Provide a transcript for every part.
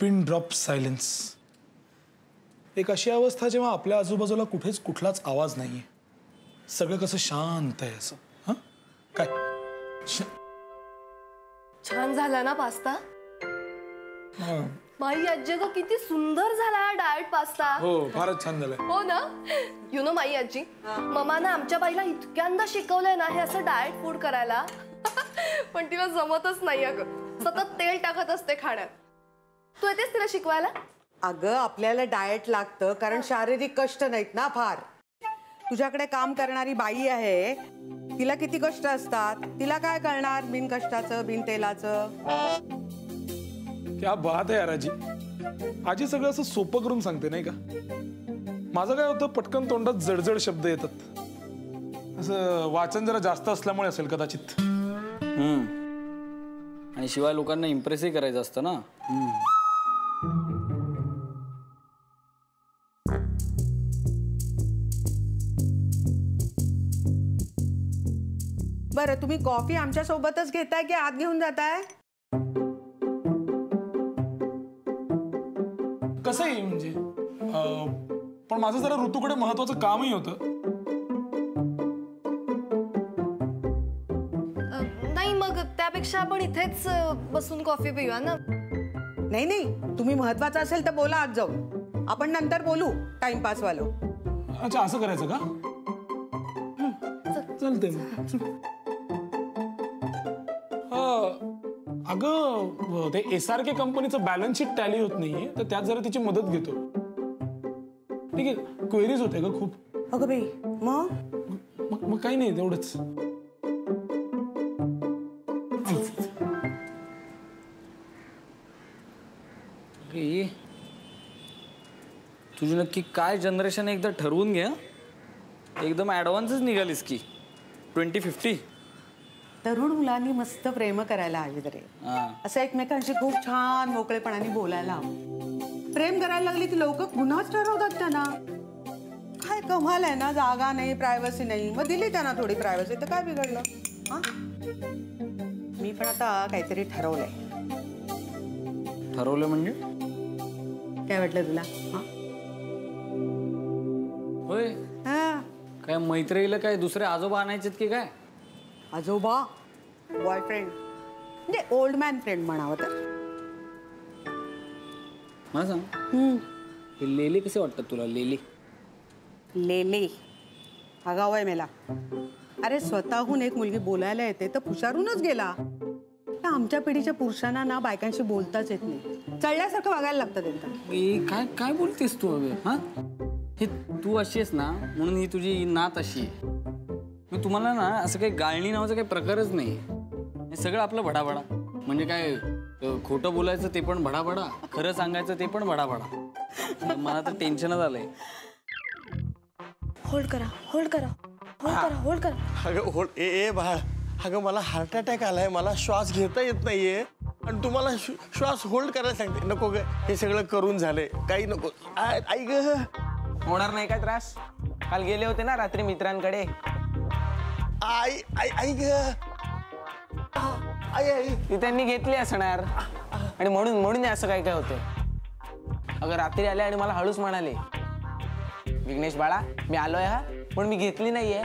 Pin drop silence. एक अशी अवस्था जेव्हा आपल्या आजूबाजूला कुठेच कुठलाच आवाज नाहीये, सगळं कसं शांत आहे असं. हा काय छान झाला ना पास्ता. माई आजी ग किती सुंदर झाला डाएट पास्ता. हो फारच छान झालाय. हो ना. यु नो माई आजी ममानं आमच्या बाईला इतक्यांदा शिकवलंय ना हे असं डाएट फूड करायला पण तिला जमतच नाही अगं. सतत तेल टाकत असते खाण्यात. तू येतेस तिला शिकवायला? अगं आपल्याला डाएट लागतं कारण शारीरिक कष्ट नाहीत ना फार. तुझ्याकडे काम करणारी बाई आहे तिला किती कष्ट असतात. तिला काय कळणार बिन कष्टाचं बिन तेलाचं. क्या बात आहे यार आजी. आजी सगळं असं सोपं करून सांगते नाही का. माझं काय होतं पटकन तोंडात जडजड शब्द येतात. असं वाचन जरा जास्त असल्यामुळे असेल कदाचित. आणि शिवाय लोकांना इम्प्रेसही करायचं असतं ना. बरं तुम्ही कॉफी आमच्या सोबतच घेताय की आत घेऊन जाताय? कसं आहे म्हणजे पण माझं जरा ऋतूकडे महत्वाचं कामही होतं. नाही मग त्यापेक्षा आपण इथेच बसून कॉफी पिऊया ना. नाही नाही तुम्ही महत्वाचं असेल तर बोला आज जाऊन. आपण नंतर बोलू टाइमपास वालो. अच्छा असं करायचं का? चालतंय. अगं ते SRK कंपनीचं बॅलन्स शीट टॅली होत नाहीये तर त्यात जरा तिची मदत घेतो. ठीक आहे क्वेरीज होते का खूप. अगं बाई मग काही नाही तेवढंच. तुझी नक्की काय जनरेशन एकदा ठरवून घे. एकदम ऍडव्हान्सच निघालीस की 2050. तरुण मुलांनी मस्त प्रेम करायला हवी रे. असं एकमेकांशी खूप छान मोकळेपणाने बोलायला हवं. प्रेम करायला लागली की लोक गुन्हाच ठरवतात त्यांना. काय कमाल आहे ना. जागा नाही प्रायव्हसी नाही मग दिली त्यांना थोडी प्रायव्हसी तर काय बिघडलं. हा मी पण आता काहीतरी ठरवलंय. ठरवलं म्हणजे काय वाटलं तुला? होय काय मैत्रीला काय दुसरे आजोबा आणायचेत की काय? आजोबा बॉयफ्रेंड म्हणजे ओल्ड मॅन फ्रेंड म्हणावं तर. मला सांग हे लेले कसे वाटतात तुला? लेले लेले आगाव आहे मेला. अरे स्वतःहून एक मुलगी बोलायला येते तर हुशारूनच गेला. आमच्या पिढीच्या पुरुषांना ना बायकांशी बोलताच येत नाही. चढल्यासारखं वागायला लागतं त्यांना. काय काय बोलतेस तू अगं? हा हे तू अशी आहेस ना म्हणून ही तुझी नात अशी आहे. मग तुम्हाला ना असं काही गाळणी नावाचा काही प्रकारच नाही. हे सगळं आपलं भडाभडा. म्हणजे काय खोटं बोलायचं ते पण भडाभडा, खरं सांगायचं ते पण भडाभडा. मला तर टेन्शनच आलंय. होल्ड करा होल्ड करा होल्ड करा होल्ड करा. अगं होल्ड ए बाळ. अगं मला हार्ट अटॅक आलाय. मला श्वास घेता येत नाहीये आणि तुम्हाला श्वास होल्ड करायला सांगते. नको ग हे सगळं करून झालंय. काही नको. आई ग होणार नाही काय त्रास? काल गेले होते ना रात्री मित्रांकडे. आई आई आई ग आई आई ती त्यांनी घेतली असणार आणि म्हणून असं काय काय होतं. अगं रात्री आले आणि मला हळूच म्हणाले विघ्नेश बाळा मी आलोय हा पण मी घेतली नाहीये.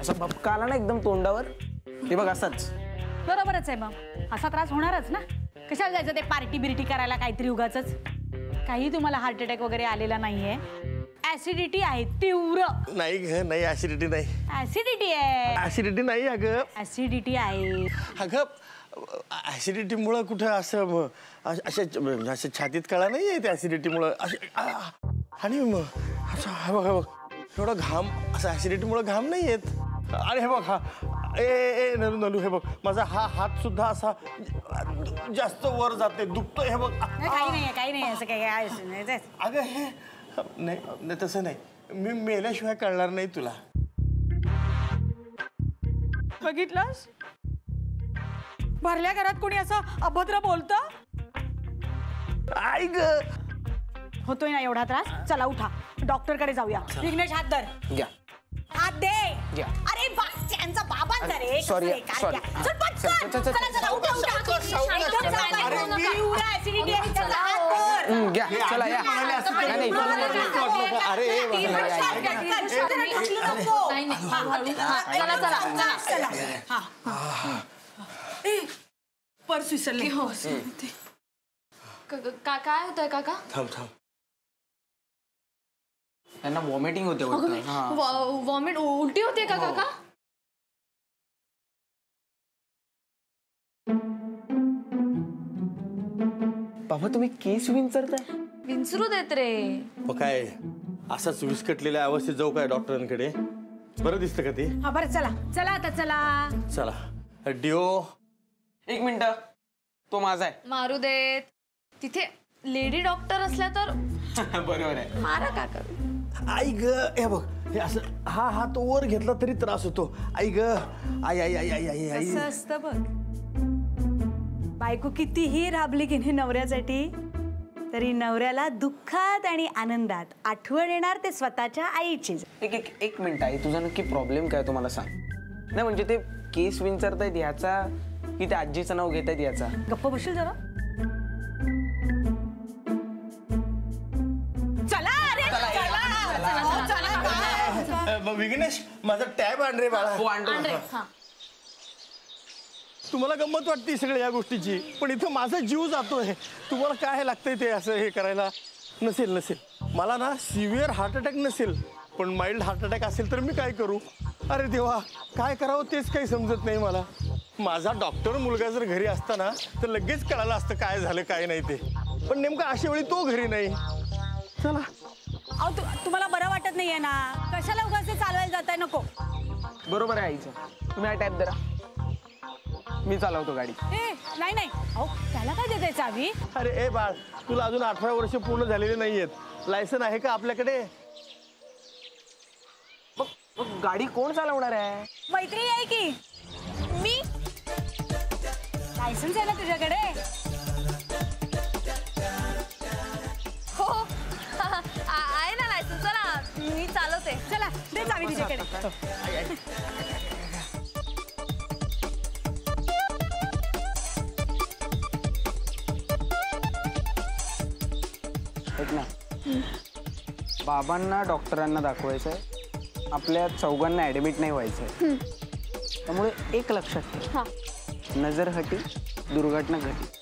असं भपका आला ना एकदम तोंडावर. ते बघ असंच. बरोबरच आहे मग असा त्रास होणारच ना. कशाला जायचं ते पार्टी बिर्टी करायला काहीतरी उगाचच. काही तुम्हाला हार्ट अटॅक वगैरे आलेला नाहीये. ऍसिडिटी आहे तीव्र. नाही ग नाही ऍसिडिटी नाही. ऍसिडिटी आहे. ऍसिडिटी नाही अगं. ऍसिडिटी आहे अगं ऍसिडिटीमुळं कुठं असं अशा छातीत कळा नाही येत ऍसिडिटीमुळं. आणि मग असं हे बघ एवढा घाम असं ऍसिडिटीमुळं घाम नाही येत. अरे हे बघ हा ए नलू नलू हे बघ माझा हा हात सुद्धा असा जास्त वर जाते दुखतो. हे बघ काही नाही असं काय. अगं हे नाही तसं नाही. मी मेल्याशिवाय कळणार नाही तुला. बघितलंस भरल्या घरात कोणी असं अभद्र बोलतं. आई ग होतोय ना एवढा त्रास. चला उठा डॉक्टर कडे जाऊया. विघ्नेश हात धर. घ्या हात दे. घ्या. अरे त्यांचा बाबा सांग रे Sorry, काय sorry. द्या. चल पटकन. चला, चला, उठा, उठा. एकदम सावकाश. तीव्र acidity आहे त्याचा हात वर. घ्या चला या नाही, नाही. अरे पर्स विसरले हो काय होतंय काका? थांब थांब. त्यांना वॉमिटिंग होते वॉमिट उलटी होते का काका? बाबा तुम्ही केस विंचरताय? विंचरू देत रे. मग काय असाच विस्कटलेल्या अवस्थेत जाऊ काय डॉक्टरांकडे? बरं दिसतं का ते? हा बरं चला चला आता चला चला डिओ. 1 मिनिट तो माझा आहे. मारू देत. तिथे लेडी डॉक्टर असल्या तर बरोबर आहे. मारा काका. आई ग हे बघ हे असं हा हात वर घेतला तरी त्रास होतो. आई ग आई आई आई आई आई आई. असं असतं बघ. बायको कितीही राबली की नाही नवऱ्यासाठी तरी नवऱ्याला दुःखात आणि आनंदात आठवण येणार ते स्वतःच्या आईची. एक मिनिट आहे. तुझा नक्की प्रॉब्लेम काय तो मला सांग. नाही म्हणजे ते केस विंचरतायत याचा की त्या आजीचं नाव घेतायत याचा? गप्प बसशील जरा. चला अरे विघ्नेश माझा टॅब आण रे बाळा. हो आणतो. तुम्हाला गंमत वाटते सगळ्या या गोष्टीची पण इथं माझा जीव जातोय. तुम्हाला काय लागतंय ते असं हे करायला? नसेल मला ना सिव्हिअर हार्ट अटॅक नसेल पण माइल्ड हार्ट अटॅक असेल तर मी काय करू? अरे देवा काय करावं तेच काही समजत नाही मला. माझा डॉक्टर मुलगा जर घरी असता ना तर लगेच कळालं असतं काय झालं काय नाही ते. पण नेमकं अशा वेळी तो घरी नाही. चला. अहो तुम्हाला बरं वाटत नाहीये ना कशाला उगाच चालवायला जाताय? नको. बरोबर आहे आईचं. तुम्ही हा टाईप धरा मी चालवतो गाडी. नाही नाही अहो त्याला काय देताय चावी? अरे ए बाळ तुला अजून 18 वर्ष पूर्ण झालेले नाहीयेत. लायसन आहे का आपल्याकडे? मग गाडी कोण चालवणार आहे? मैत्री आहे की मी. लायसन्स आहे ना तुझ्याकडे? हो आहे ना लायसन्स. चला मी चालवते. चला दे चावी तुझ्याकडे. ऐक ना बाबांना डॉक्टरांना दाखवायचंय. आपल्या चौघांना ऍडमिट नाही व्हायचंय. त्यामुळे एक लक्षात ठेव. नजर हटी दुर्घटना घटी.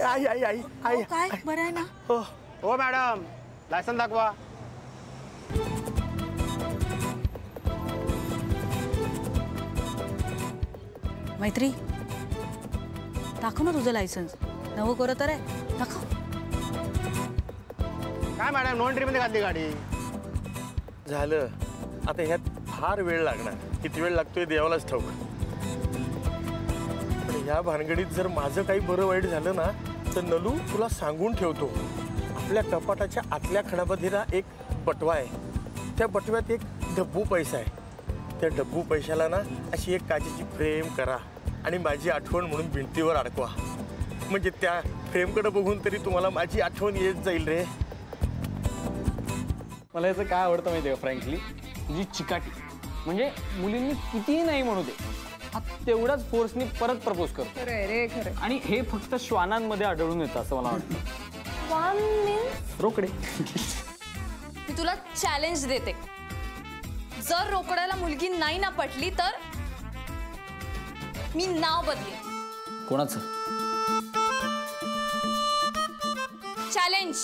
आई आई आई आई. काय बरं आहे ना? हो मॅडम लायसन दाखवा. मैत्री दाखव ना तुझं लायसन्स. नवं करत तर आहे दाखव. काय मॅडम नो एंट्री मध्ये घातली गाडी. झालं आता ह्यात फार वेळ लागणार. किती वेळ लागतोय देवालाच ठाऊक. पण ह्या भानगडीत जर माझं काही बरं वाईट झालं ना तर नलू तुला सांगून ठेवतो. आपल्या कपाटाच्या आतल्या खणामध्ये ना एक बटवा आहे. त्या बटव्यात एक डब्बू पैसा आहे. त्या डब्बू पैशाला ना अशी एक काचेची फ्रेम करा आणि माझी आठवण म्हणून भिंतीवर अडकवा. म्हणजे त्या फ्रेमकडे बघून तरी तुम्हाला माझी आठवण येत जाईल रे. मला याचं काय आवडतं माहिती आहे का फ्रँकली? तुझी चिकाटी. म्हणजे मुलींनी कितीही नाही म्हणू दे हा तेवढाच फोर्सनी परत प्रपोज करतो. खरंय रे खरं. आणि हे फक्त श्वानांमध्ये आढळून येतं असं मला वाटतं. One minute. रोकडे. मी तुला चॅलेंज देते. जर रोकड्याला मुलगी नाही ना पटली तर मी नाव बदलेन. कोणाचं? चॅलेंज.